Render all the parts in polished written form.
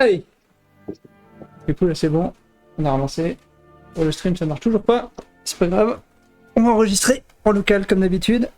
Allez. Du coup là c'est bon, on a relancé. Pour le stream ça marche toujours pas, c'est pas grave. On va enregistrer en local comme d'habitude.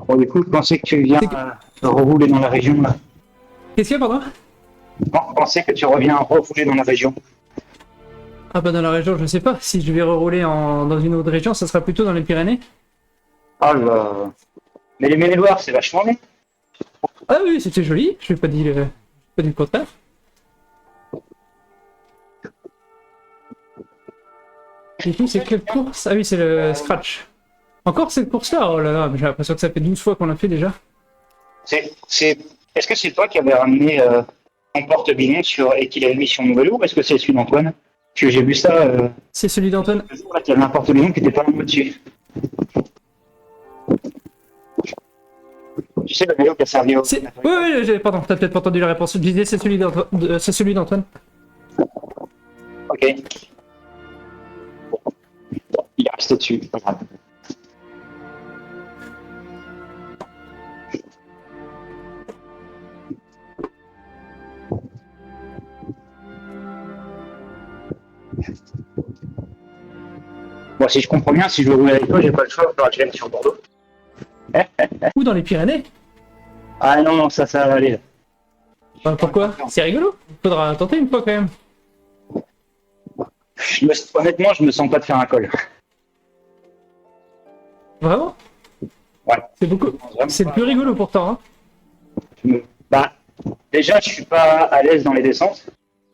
Bon, du coup, je pensais que tu viens de rerouler dans la région, là. Qu'est-ce qu'il y a, pardon? Je pensais que tu reviens rerouler dans la région. Ah bah dans la région, je sais pas. Si je vais rerouler dans une autre région, ça sera plutôt dans les Pyrénées. Ah là. Mais les Maine-et-Loire, c'est vachement bien. Ah oui, c'était joli, je n'ai pas dit le contraire. Du coup, c'est quelle course? Ah oui, c'est le Scratch. Encore cette course-là? Oh là là, mais j'ai l'impression que ça fait 12 fois qu'on l'a fait déjà. Est-ce que c'est toi qui avais ramené ton porte-bidon et qu'il avait mis sur mon vélo, ou est-ce que c'est celui d'Antoine? Parce que j'ai vu ça. C'est celui d'Antoine. Le jour là, qu'il y avait un porte-bidon qui était pas loin dessus. Tu sais, le vélo qui a servi au. Oui, oui, pardon, t'as peut-être pas entendu la réponse. Je disais, c'est celui d'Antoine. Ok. Bon, il est resté dessus, pas grave. Bon, si je comprends bien, si je veux rouler avec toi, j'ai pas le choix, il faudra que je vienne sur Bordeaux. Ou dans les Pyrénées. Ah non, non, ça va aller. Bah, pourquoi? C'est rigolo. Faudra tenter une fois quand même. Honnêtement, je me sens pas de faire un col. Vraiment? Ouais. C'est beaucoup. C'est le plus rigolo pourtant. Hein. Bah, déjà, je suis pas à l'aise dans les descentes,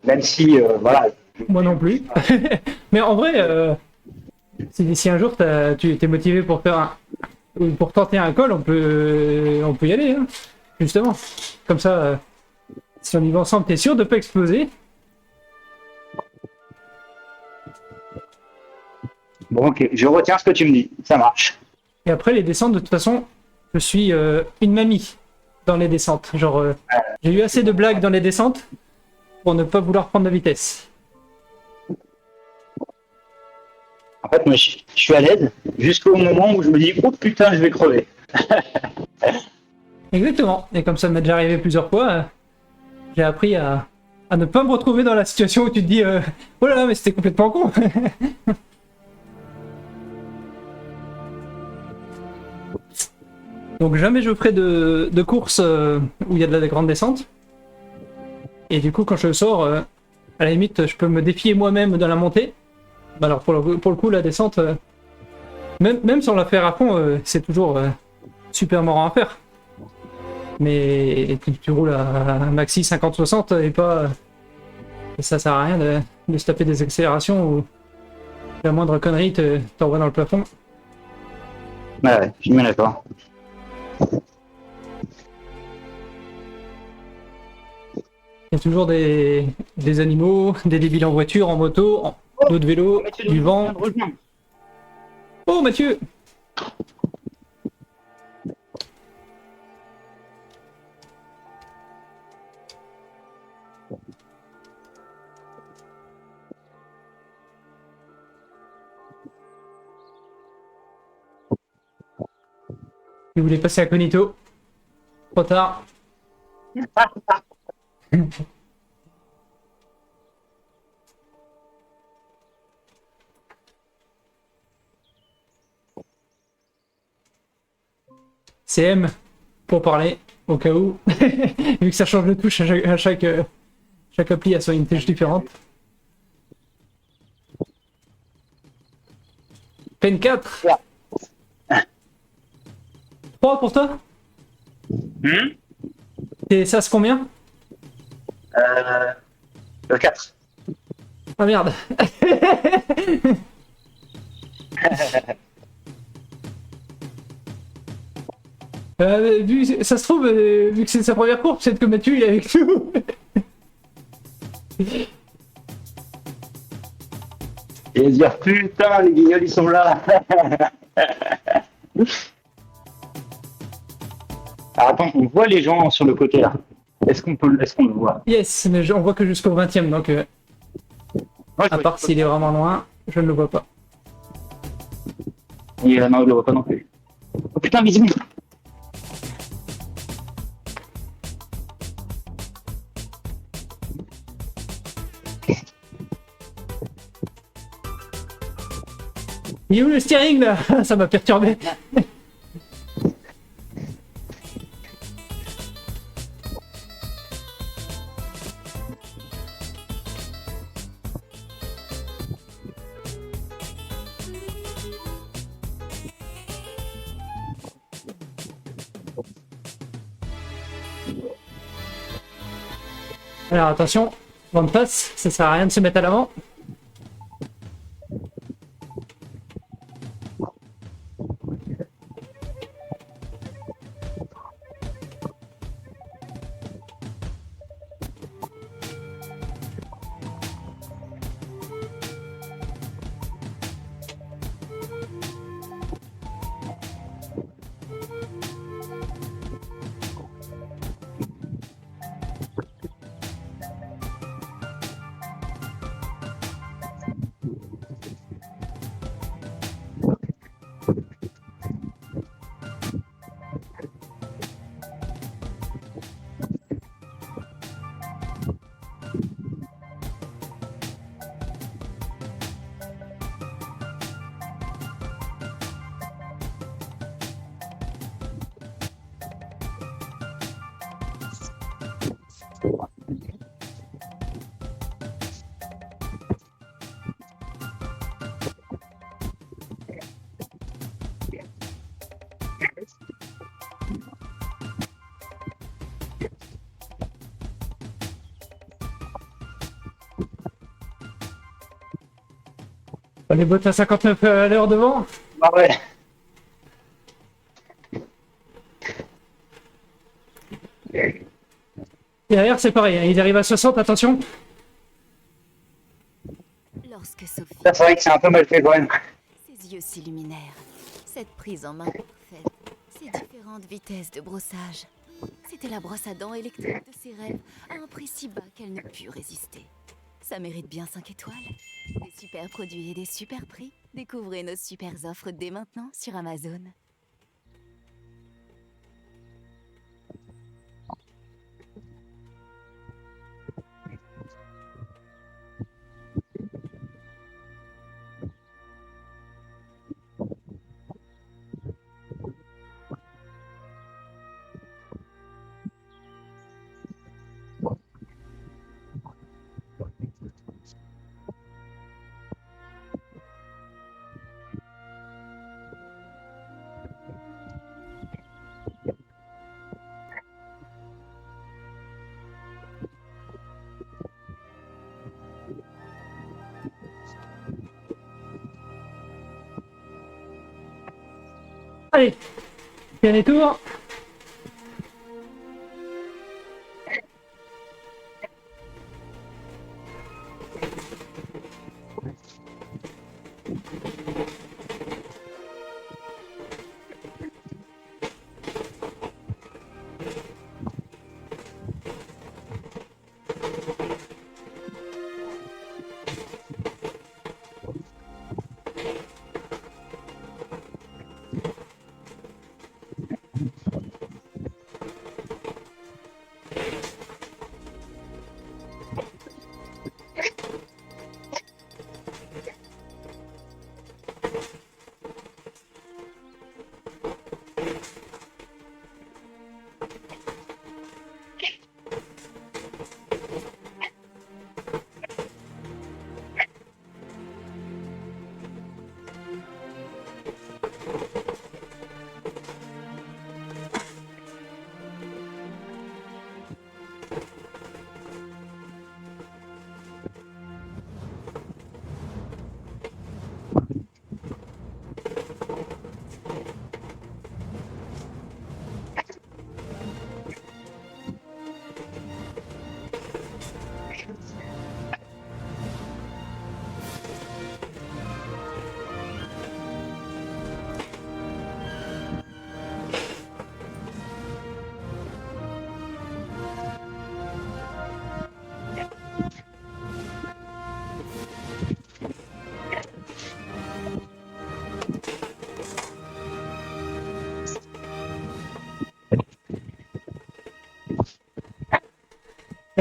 même si, voilà. Moi non plus. Mais en vrai, si un jour tu es motivé pour pour tenter un col, on peut y aller. Hein. Justement. Comme ça, si on y va ensemble, t'es sûr de pas exploser. Bon, ok, je retiens ce que tu me dis, ça marche. Et après, les descentes, de toute façon, je suis une mamie dans les descentes. Genre, j'ai eu assez de blagues dans les descentes pour ne pas vouloir prendre de vitesse. En fait, moi, je suis à l'aise jusqu'au moment où je me dis, oh putain, je vais crever. Exactement. Et comme ça m'est déjà arrivé plusieurs fois, j'ai appris à ne pas me retrouver dans la situation où tu te dis, oh là là, mais c'était complètement con. Donc jamais je ferai de course où il y a de la grande descente. Et du coup, quand je sors, à la limite, je peux me défier moi-même dans la montée. Bah alors pour le coup, la descente, même sans la faire à fond, c'est toujours super marrant à faire. Mais tu roules à maxi 50-60 et pas... ça sert à rien de se taper des accélérations où la moindre connerie t'envoie dans le plafond. Ouais, je suis bien d'accord. Il y a toujours des animaux, des débiles en voiture, en moto, d'autres vélos, du vent. Oh Mathieu! Il voulait passer à Cognito. Trop tard. C'est M pour parler, au cas où. Vu que ça change de touche à chaque appli a une touche différente. Peine 4. 3 pour toi? Et ça, c'est combien? Le 4. Ah merde. Ça se trouve, vu que c'est sa première course, peut-être que Mathieu il est avec nous. Et dire putain, les guignols ils sont là. Alors, attends, on voit les gens sur le côté là. Est-ce qu'on le voit? Yes, mais on voit que jusqu'au 20ème, donc Moi, à part s'il est vraiment loin, je ne le vois pas. non, je le vois pas non plus. Oh putain, visible. Il est où le steering là? Ça m'a perturbé. Alors attention, vent de passe, ça sert à rien de se mettre à l'avant. Les bottes à 59 à l'heure devant. Ah ouais. Derrière c'est pareil, hein, il arrive à 60, attention. Lorsque Sophie, Ça, c'est vrai que c'est un peu mal fait quand même. ses yeux s'illuminèrent. Cette prise en main parfaite, ces différentes vitesses de brossage. C'était la brosse à dents électrique de ses rêves, à un prix si bas qu'elle ne put résister. Ça mérite bien 5 étoiles. Des super produits et des super prix. Découvrez nos super offres dès maintenant sur Amazon. Allez, dernier tour.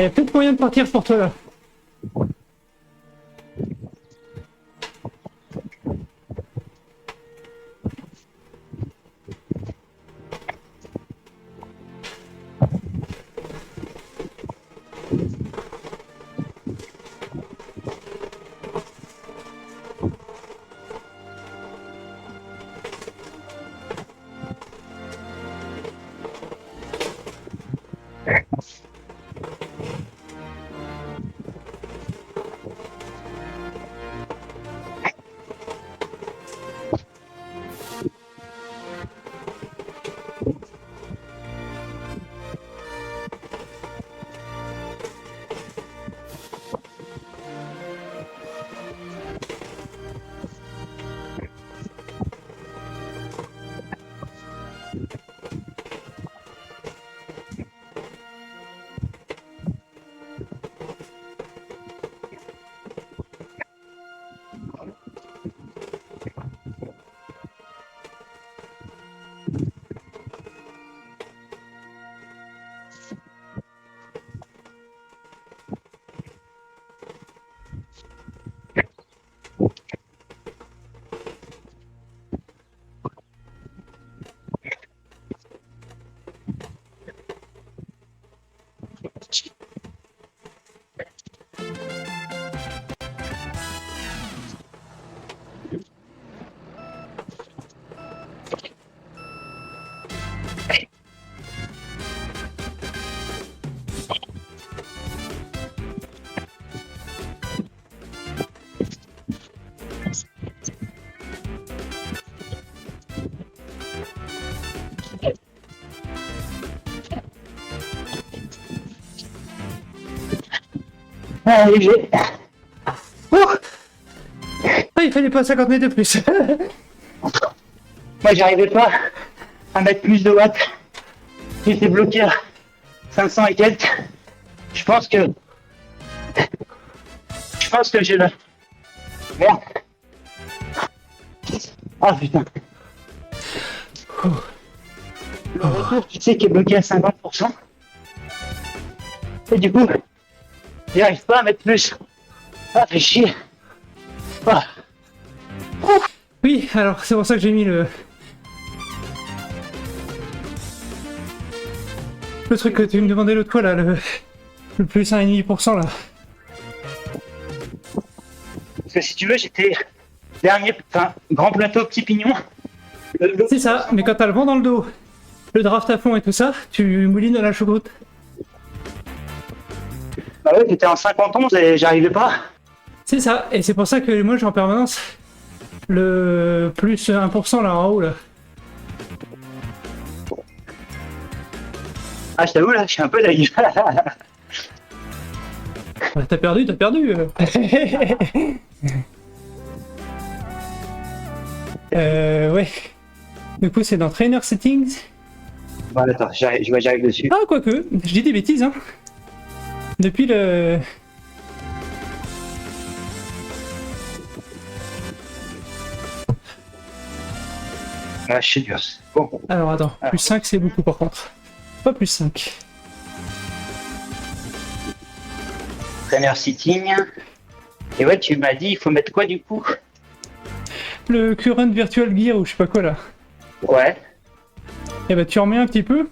Il y a peut-être moyen de partir pour toi là. Allez, j'ai... Oh ah, il fallait pas 50 mètres de plus. Moi, j'arrivais pas à mettre plus de watts. J'étais bloqué à 500 et quelques. Je pense que j'ai le... Merde. Ah putain. Le retour, tu sais, qui est bloqué à 50%. Et du coup, j'arrive pas à mettre plus. Ah, fait chier. Ah. Oui, alors c'est pour ça que j'ai mis le truc que tu me demandais l'autre fois là, le plus 1,5% là. Parce que si tu veux, j'étais dernier, enfin, grand plateau, petit pignon. C'est ça, mais quand t'as le vent dans le dos, le draft à fond et tout ça, tu moulines à la choucroute. Bah ouais, t'étais en 51 et j'arrivais pas. C'est ça, et c'est pour ça que moi j'ai en permanence le plus 1% là en haut là. Ah, je t'avoue, là, je suis un peu naïf. Ouais, t'as perdu, t'as perdu. Ouais. Du coup, c'est dans Trainer Settings. Bon, attends, j'arrive dessus. Ah, quoique, je dis des bêtises, hein. Depuis le... Ah, je suis dur. Bon. Alors, attends, plus 5, c'est beaucoup par contre. Pas plus 5. Trainer Sitting. Et ouais, tu m'as dit, il faut mettre quoi du coup? Le Current Virtual Gear ou je sais pas quoi là. Ouais. Et bah, tu en mets un petit peu.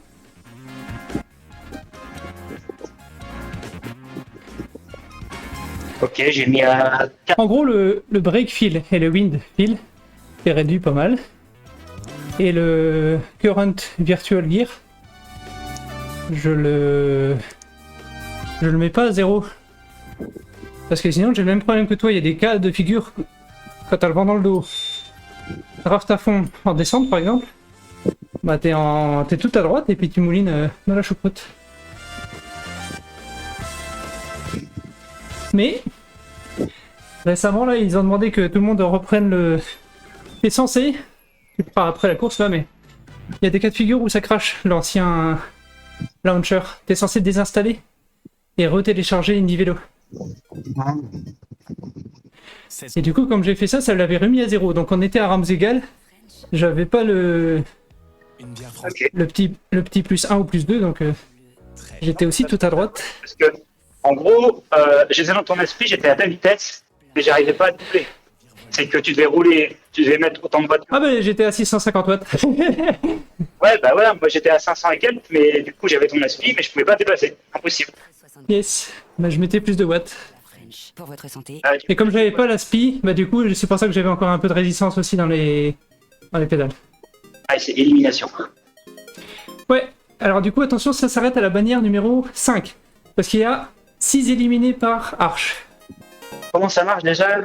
Ok, j'ai mis à 4. En gros, le Brake Feel et le Wind Feel est réduit pas mal. Et le Current Virtual Gear, je le mets pas à 0. Parce que sinon j'ai le même problème que toi, il y a des cas de figure quand t'as le vent dans le dos. Draft à fond en descente par exemple, bah t'es tout à droite et puis tu moulines dans la choucroute. Mais récemment là ils ont demandé que tout le monde reprenne le... T'es censé, tu le feras après la course là, mais il y a des cas de figure où ça crache l'ancien launcher. T'es censé désinstaller et retélécharger Nivelo. Et du coup, comme j'ai fait ça, ça l'avait remis à 0. Donc on était à rames égales. J'avais pas le Ok. petit plus 1 ou plus 2, donc j'étais aussi tout à droite. Parce que En gros, j'étais dans ton esprit, j'étais à ta vitesse, mais j'arrivais pas à doubler. C'est que tu devais mettre autant de watts. Ah bah j'étais à 650 watts. Ouais, bah voilà, moi j'étais à 500 et quelques, mais du coup j'avais ton esprit, mais je pouvais pas dépasser. Impossible. Yes, bah je mettais plus de watts. Pour votre santé. Et comme j'avais pas la spi, bah du coup c'est pour ça que j'avais encore un peu de résistance aussi dans les pédales. Ah, c'est élimination. Ouais, alors du coup attention, ça s'arrête à la bannière numéro 5. Parce qu'il y a 6 éliminés par arche. Comment ça marche déjà?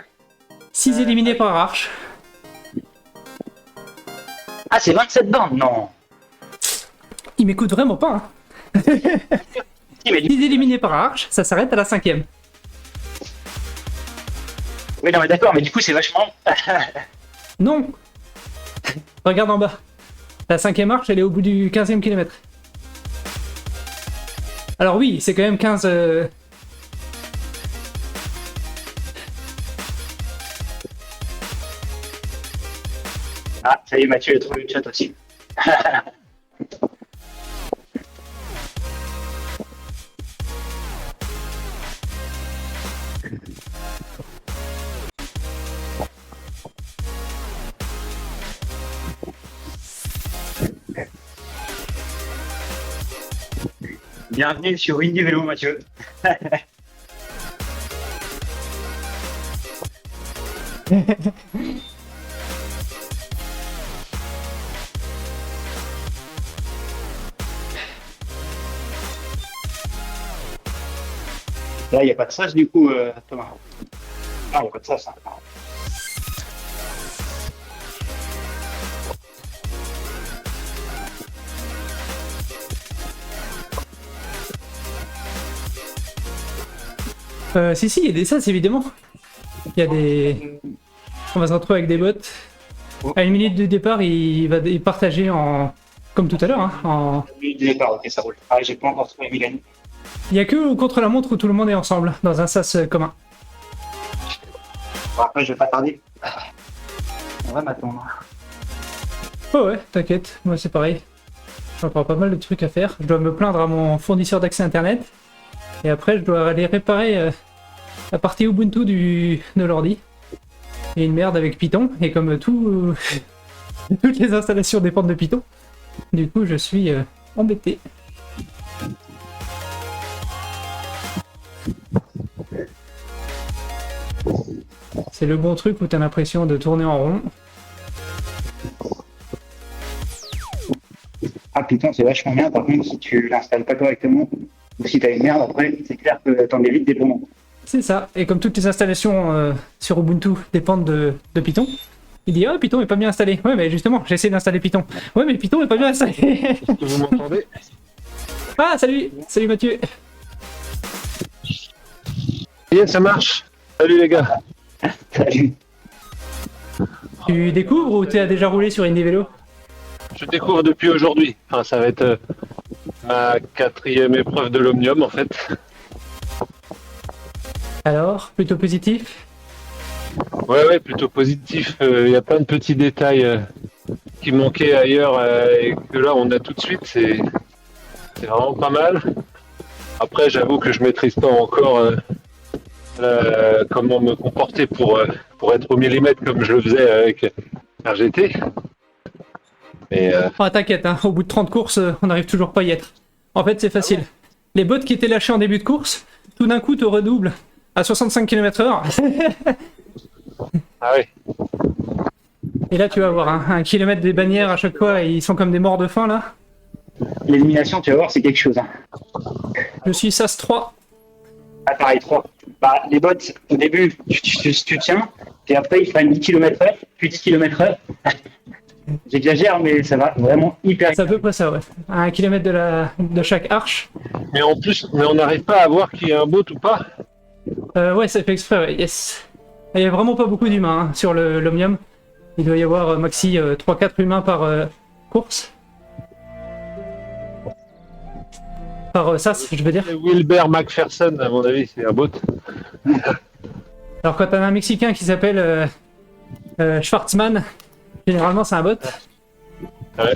6 éliminés par arche. Ah, c'est 27 bornes? Non. Il m'écoute vraiment pas. Hein. Si, mais 6 éliminés par arche, ça s'arrête à la 5ème. Oui, non, mais d'accord, mais du coup c'est vachement. Non. Regarde en bas. La 5ème arche, elle est au bout du 15ème kilomètre. Alors oui, c'est quand même 15... Ah, ça y est, Mathieu a trouvé le chat aussi. Bienvenue sur Windy Vélo, Mathieu. Là, il n'y a pas de sas du coup, Thomas. Ah, il n'y a pas de sas. Hein. Si, il y a des sas évidemment. Il y a des... On va se retrouver avec des bots. À une minute de départ, il va partager en... Comme tout à l'heure, hein, en... Oui, du départ, ok, ça roule. Ah, j'ai pas encore trouvé Mégane. Il y a que contre la montre où tout le monde est ensemble, dans un sas commun. Bon, après, je vais pas tarder. On va m'attendre. Oh ouais, t'inquiète, moi c'est pareil. J'ai encore pas mal de trucs à faire. Je dois me plaindre à mon fournisseur d'accès internet. Et après, je dois aller réparer la partie Ubuntu de l'ordi. Il y a une merde avec Python, et comme tout, toutes les installations dépendent de Python, du coup je suis embêté. C'est le bon truc où t'as l'impression de tourner en rond. Ah putain, c'est vachement bien. Par contre, si tu l'installes pas correctement, ou si t'as une merde, après, c'est clair que t'en évites des moments. C'est ça, et comme toutes les installations sur Ubuntu dépendent de Python, il dit ah Python est pas bien installé. Ouais mais justement, j'ai essayé d'installer Python. Ouais mais Python est pas bien installé. Vous m'entendez? Ah salut Mathieu. Yes, ça marche. Salut les gars. Salut. Tu découvres ou tu as déjà roulé sur Indie Vélo? Je découvre depuis aujourd'hui. Enfin, ça va être ma 4e épreuve de l'Omnium en fait. Alors, plutôt positif? Ouais, plutôt positif. Il y a plein de petits détails qui manquaient ailleurs et que là on a tout de suite. C'est vraiment pas mal. Après, j'avoue que je maîtrise pas encore comment me comporter pour être au millimètre comme je le faisais avec RGT. Mais Ah t'inquiète, hein, au bout de 30 courses, on n'arrive toujours pas à y être. En fait c'est facile. Les bots qui étaient lâchés en début de course, tout d'un coup te redoublent à 65 km/h. ah oui. Et là tu vas voir, hein, 1 km des bannières à chaque fois, et ils sont comme des morts de faim là. L'élimination, tu vas voir, c'est quelque chose. Hein. Je suis SAS 3. Ah, pareil, 3. Bah, les bots, au début, tu tiens, et après, ils font 10 km/h, puis 10 km/h. J'exagère, mais ça va vraiment hyper C'est à peu près ça, ouais. À 1 km de chaque arche. Mais en plus, on n'arrive pas à voir qu'il y a un bot ou pas. Ouais, ça fait exprès, ouais, yes. Il n'y a vraiment pas beaucoup d'humains hein, sur l'Omnium. Il doit y avoir maxi 3-4 humains par course. Par SAS, je veux dire. Wilbert McPherson, à mon avis, c'est un bot. Alors quand t'as un Mexicain qui s'appelle Schwartzmann, généralement c'est un bot. Ouais.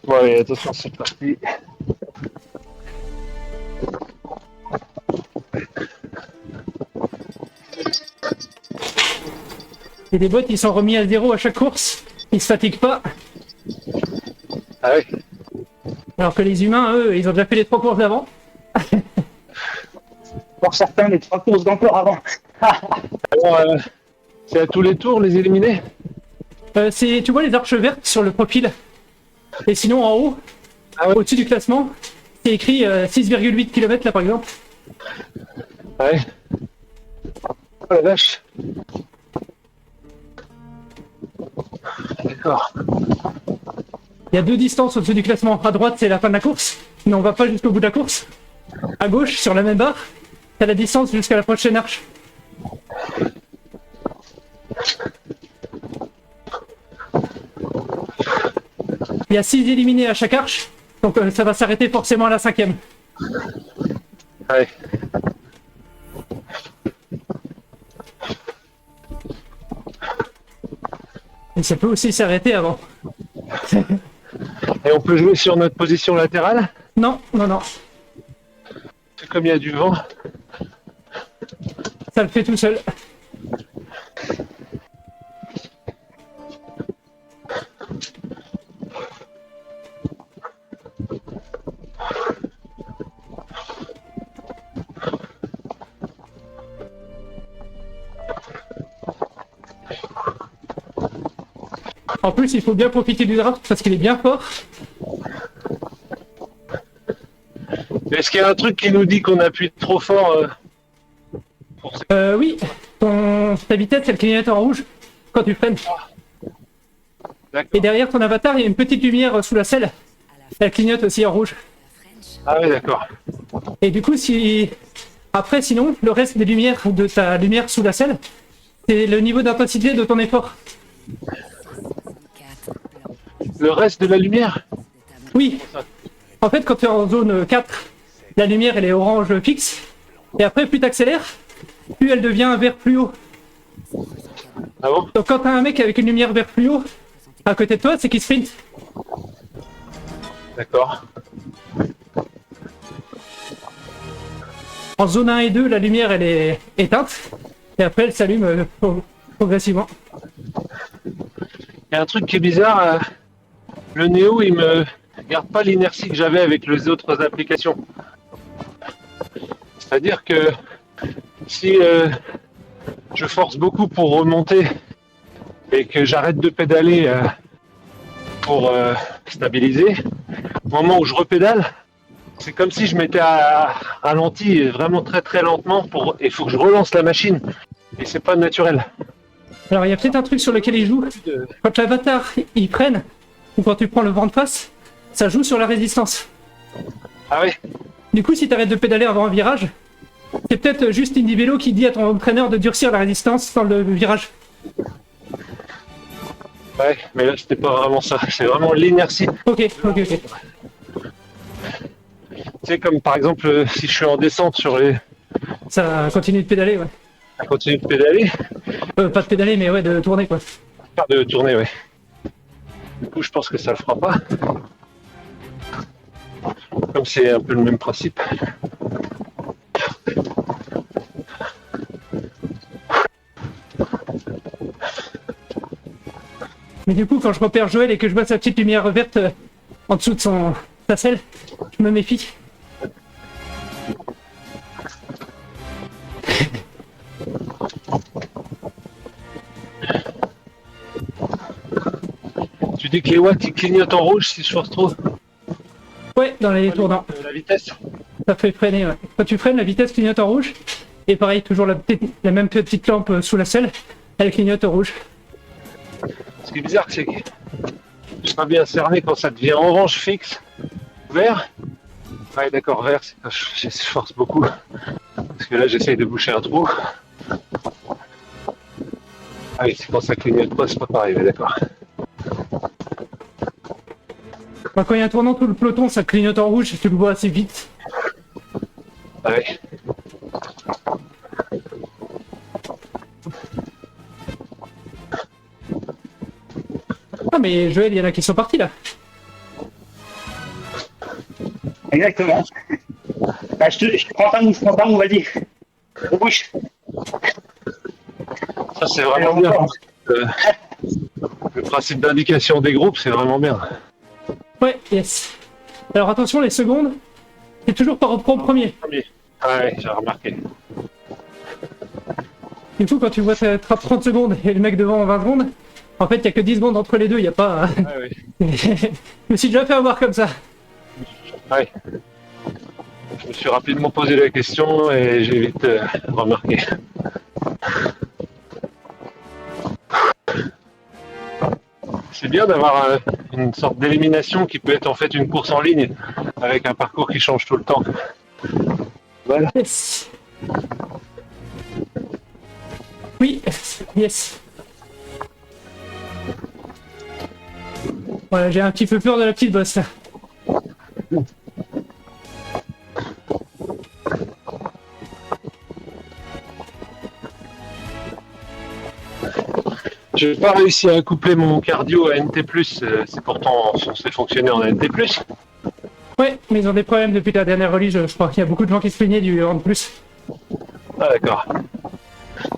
Bon allez, attention, c'est parti. Et les bots, ils sont remis à 0 à chaque course. Ils se fatiguent pas. Ah oui. Alors que les humains, eux, ils ont déjà fait les 3 courses d'avant. Pour certains, les 3 courses d'encore avant. Alors, c'est à tous les tours, les éliminés? Tu vois les arches vertes sur le profil. Et sinon, en haut, Ah ouais. au-dessus du classement, c'est écrit 6,8 km là par exemple. Ouais. Oh la vache. D'accord. Il y a 2 distances au-dessus du classement. À droite, c'est la fin de la course. Mais on va pas jusqu'au bout de la course. À gauche, sur la même barre, t'as la distance jusqu'à la prochaine arche. Il y a 6 éliminés à chaque arche. Donc ça va s'arrêter forcément à la 5e. Ouais. Et ça peut aussi s'arrêter avant. Et on peut jouer sur notre position latérale? Non, non, non. C'est comme il y a du vent. Ça le fait tout seul. En plus, il faut bien profiter du draft parce qu'il est bien fort. Est-ce qu'il y a un truc qui nous dit qu'on appuie trop fort Oui, ta vitesse, elle clignote en rouge quand tu freines. D'accord. Et derrière ton avatar, il y a une petite lumière sous la selle. Elle clignote aussi en rouge. Ah oui, d'accord. Et du coup, après, sinon, le reste des lumières de ta lumière sous la selle, c'est le niveau d'intensité de ton effort. 4 blanc. Le reste de la lumière? Oui. En fait, quand tu es en zone 4, la lumière, elle est orange fixe. Et après, plus tu accélères, plus elle devient vert fluo. Ah bon? Donc quand tu as un mec avec une lumière vert fluo à côté de toi, c'est qu'il sprint. D'accord. En zone 1 et 2, la lumière, elle est éteinte. Et après, elle s'allume progressivement. Il y a un truc qui est bizarre. Le Néo, il me garde pas l'inertie que j'avais avec les autres applications. C'est-à-dire que si je force beaucoup pour remonter et que j'arrête de pédaler pour stabiliser, au moment où je repédale, c'est comme si je m'étais ralenti vraiment très très lentement et il faut que je relance la machine et c'est pas naturel. Alors il y a peut-être un truc sur lequel il joue. Quand l'avatar il freine, ou quand tu prends le vent de face, ça joue sur la résistance. Ah oui. Du coup, si tu arrêtes de pédaler avant un virage, c'est peut-être juste Indie Vélo qui dit à ton entraîneur de durcir la résistance dans le virage. Ouais, mais là c'était pas vraiment ça, c'est vraiment l'inertie. Ok, ok, ok. Tu sais, comme par exemple si je suis en descente sur les. Ça continue de pédaler, ouais. À continuer de pédaler, Pas de pédaler, mais ouais, de tourner, quoi. pas de tourner, ouais. Du coup, je pense que ça le fera pas. Comme c'est un peu le même principe. Mais du coup, quand je repère Joël et que je vois sa petite lumière verte en dessous de sa selle, je me méfie. Tu dis que les watts ils clignotent en rouge si je force trop. Ouais, dans les tournants. La vitesse. Ça fait freiner, ouais. Quand tu freines, la vitesse clignote en rouge. Et pareil, toujours la même petite lampe sous la selle, elle clignote en rouge. Ce qui est bizarre, c'est que je serai bien cerné quand ça devient orange fixe. Vert. Ouais, d'accord, vert, c'est quand je force beaucoup. Parce que là, j'essaye de boucher un trou. Ah oui, c'est quand ça clignote pas, c'est pas pareil, ouais, d'accord. Bah, quand il y a un tournant, tout le peloton, ça clignote en rouge et tu le vois assez vite. Ah oui. Ah, mais Joël, il y en a qui sont partis là. Exactement. Bah, je prends pas mou, vas-y. Bouche. Ça, c'est vraiment bien. euh, le principe d'indication des groupes, c'est vraiment bien. Ouais, yes. Alors attention, les secondes, c'est toujours par rapport au premier. Ouais, j'ai remarqué. Du coup, quand tu vois ta trappe 30 secondes et le mec devant 20 secondes, en fait, il n'y a que 10 secondes entre les deux, il n'y a pas... Ouais, ouais. Je me suis déjà fait avoir comme ça. Ouais. Je me suis rapidement posé la question et j'ai vite remarqué. C'est bien d'avoir une sorte d'élimination qui peut être en fait une course en ligne avec un parcours qui change tout le temps. Voilà. Yes. Oui, yes. Voilà, j'ai un petit peu peur de la petite bosse là. J'ai pas réussi à coupler mon cardio à NT+, c'est pourtant censé fonctionner en NT+. Ouais, mais ils ont des problèmes depuis la dernière release, je crois qu'il y a beaucoup de gens qui se plaignaient du Run Plus. Ah d'accord.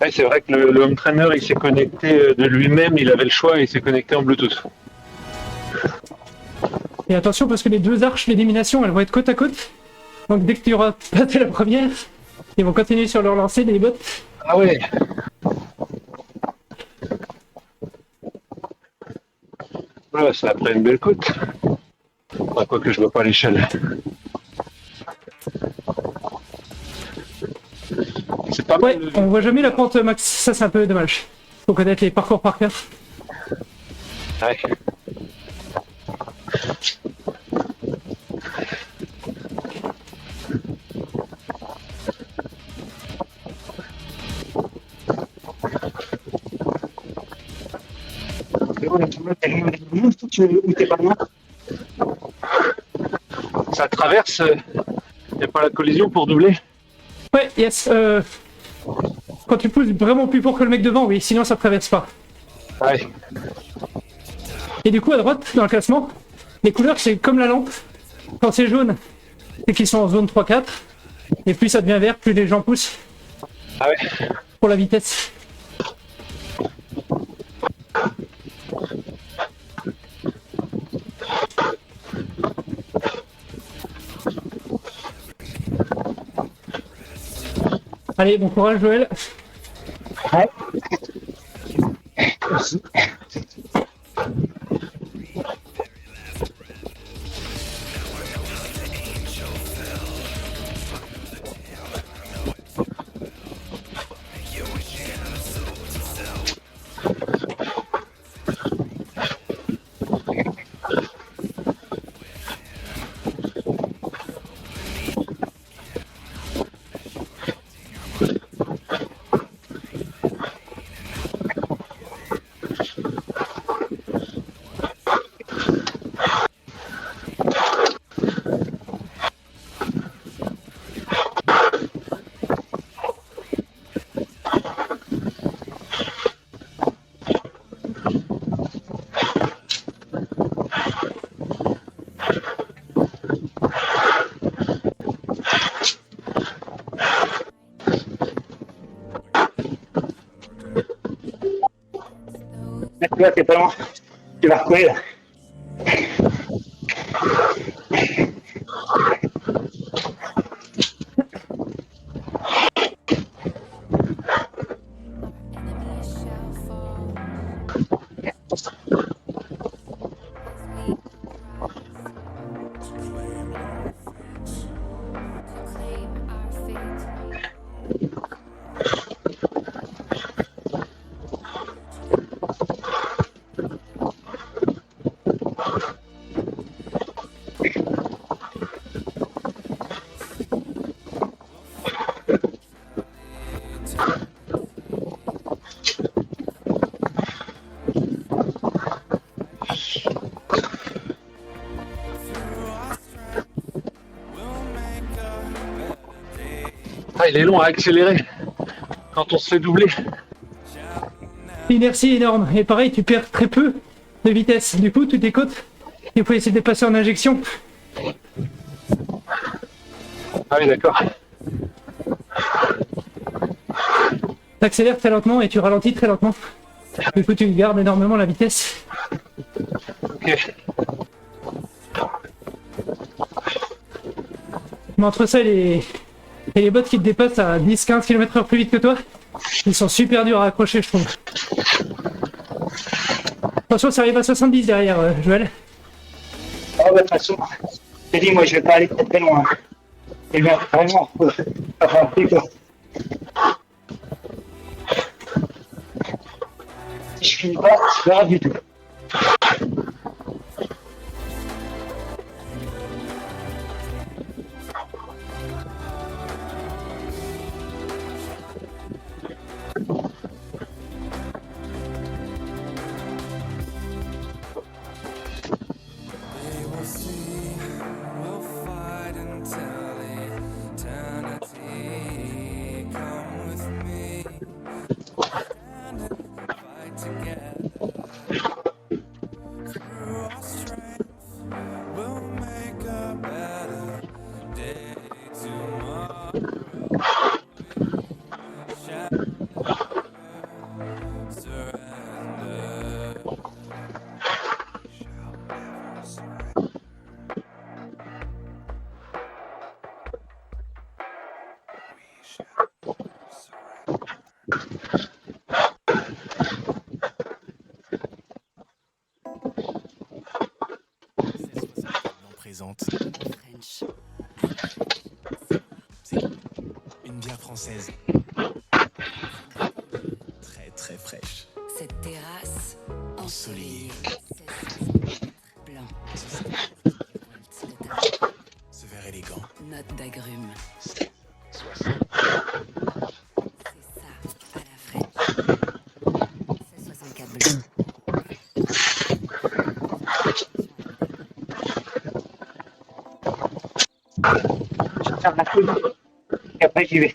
Ouais, c'est vrai que le home trainer il s'est connecté de lui-même, il avait le choix et il s'est connecté en Bluetooth. Et attention parce que les deux arches d'élimination, elles vont être côte à côte. Donc dès que tu auras passé la première, ils vont continuer sur leur lancée des bots. Ah ouais. Voilà, ça a pris une belle côte. Enfin, quoi que je vois pas l'échelle. C'est pas Ouais, mal. on voit jamais la pente max, ça c'est un peu dommage. Faut connaître les parcours par cœur. Ouais. Ou t'es pas loin? Ça traverse. Il n'y a pas la collision pour doubler. Ouais, yes. Quand tu pousses vraiment plus fort que le mec devant, oui, sinon ça traverse pas. Ouais. Et du coup, à droite, dans le classement, les couleurs c'est comme la lampe. Quand c'est jaune, c'est qu'ils sont en zone 3-4. Et plus ça devient vert, plus les gens poussent Ah ouais. pour la vitesse. Allez, bon courage Joël. Ouais. Tu vois, t'es pas loin. Tu vas recourir là. Ah, il est long à accélérer quand on se fait doubler. L'inertie énorme. Et pareil, tu perds très peu de vitesse. Du coup, tu décotes. Il faut essayer de passer en injection. Ah oui, d'accord. T'accélères très lentement et tu ralentis très lentement. Du coup, tu gardes énormément la vitesse. Ok. Mais entre ça et les bots qui te dépassent à 10-15 km/h plus vite que toi, ils sont super durs à accrocher, je trouve. Attention, ça arrive à 70 derrière, Joël. Oh, bah, de toute façon, je t'ai dit, moi, je vais pas aller très très loin. Et bien, vraiment, enfin, quoi. Si je finis pas, c'est pas grave du tout. They will see, we'll fight until eternity. Come with me, stand and fight together. Through our strength, we'll make a better day tomorrow. We shall never surrender. Shall never surrender. We shall surrender. Présente French. une bière française très très fraîche. Cette terrasse ensoleillée. Ensoleillée. Blanc. Ce verre élégant. Note d'agrumes. 60. C'est ça, à la French. C'est 64 blanc. Je vais faire ma couille. Et après, j'y vais.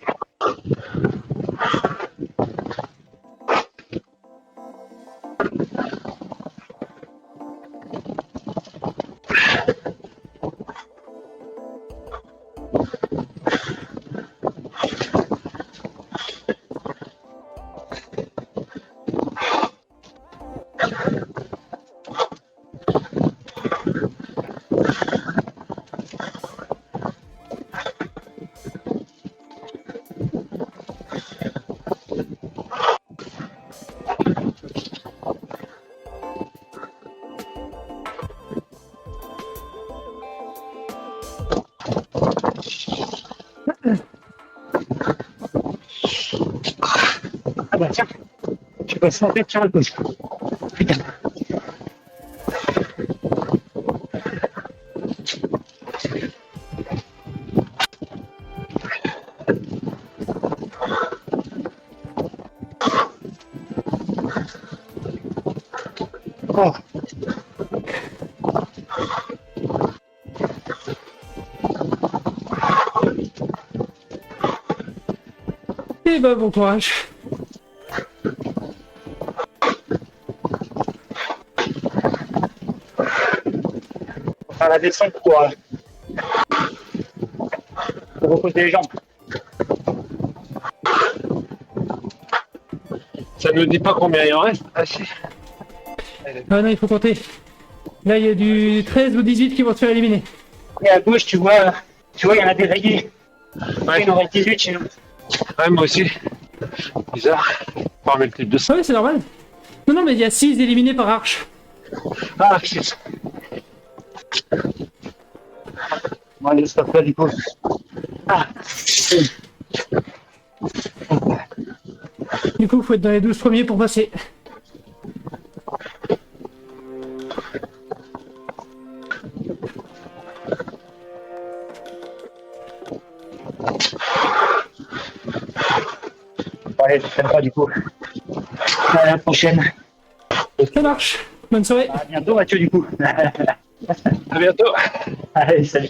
Ah bah tiens, tu peux sentir sur le pouce. Putain. Oh. Et bah, bon courage. Faut faire la descente pour reposer les jambes. Ça ne dit pas combien il en reste. Ah si. Ah non, il faut compter. Là, il y a du 13 ou 18 qui vont se faire éliminer. Et à gauche, tu vois, il y en a des rayés. Ouais. Il en reste 18 chez nous. Ouais, moi aussi. Bizarre. Pas un multiple de ça. Ah oui, c'est normal. Non, non, mais il y a 6 éliminés par arche. Ah, putain. Bon, allez, stop là, du coup. Ah. Du coup, il faut être dans les 12 premiers pour passer. Bon, allez, je traîne pas, du coup. À la prochaine. Ça marche. Bonne soirée. À bientôt, Mathieu, du coup. À bientôt. Allez, salut.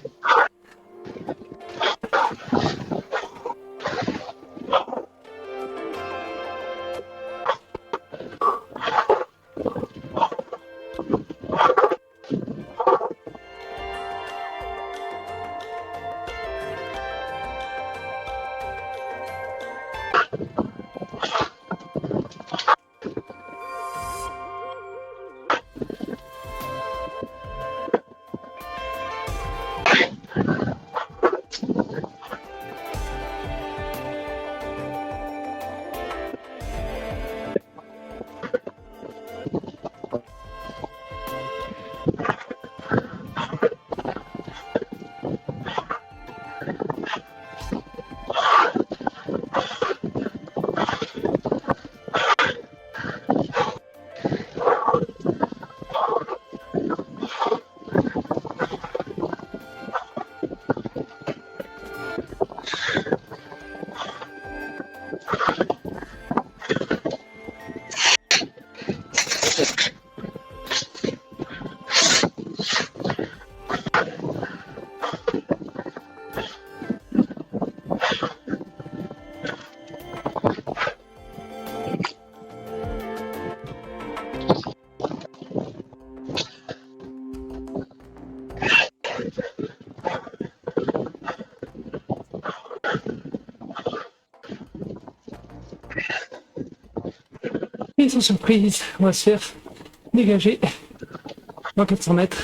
Et sans surprise, on va se faire dégager dans 400 mètres.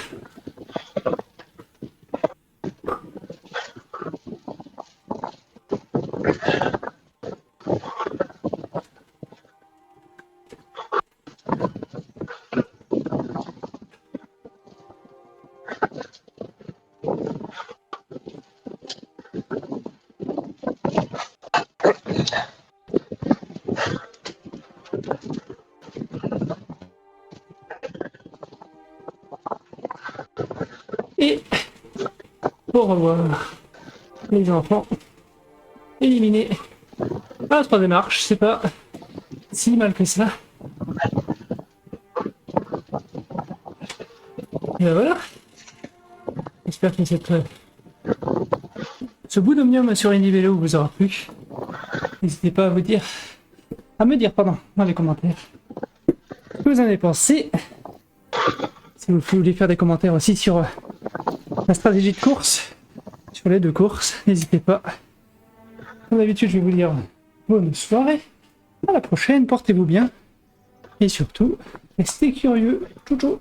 Et au revoir les enfants éliminés. Ah, la troisième marche, c'est pas si mal que ça. Et ben voilà. J'espère que ce bout d'omnium sur Indie-Vélo vous aura plu. N'hésitez pas à me dire dans les commentaires ce que vous en avez pensé. Si vous voulez faire des commentaires aussi sur la stratégie de course, sur les deux courses, n'hésitez pas. Comme d'habitude, je vais vous dire bonne soirée, à la prochaine, portez-vous bien, et surtout, restez curieux. Ciao ciao.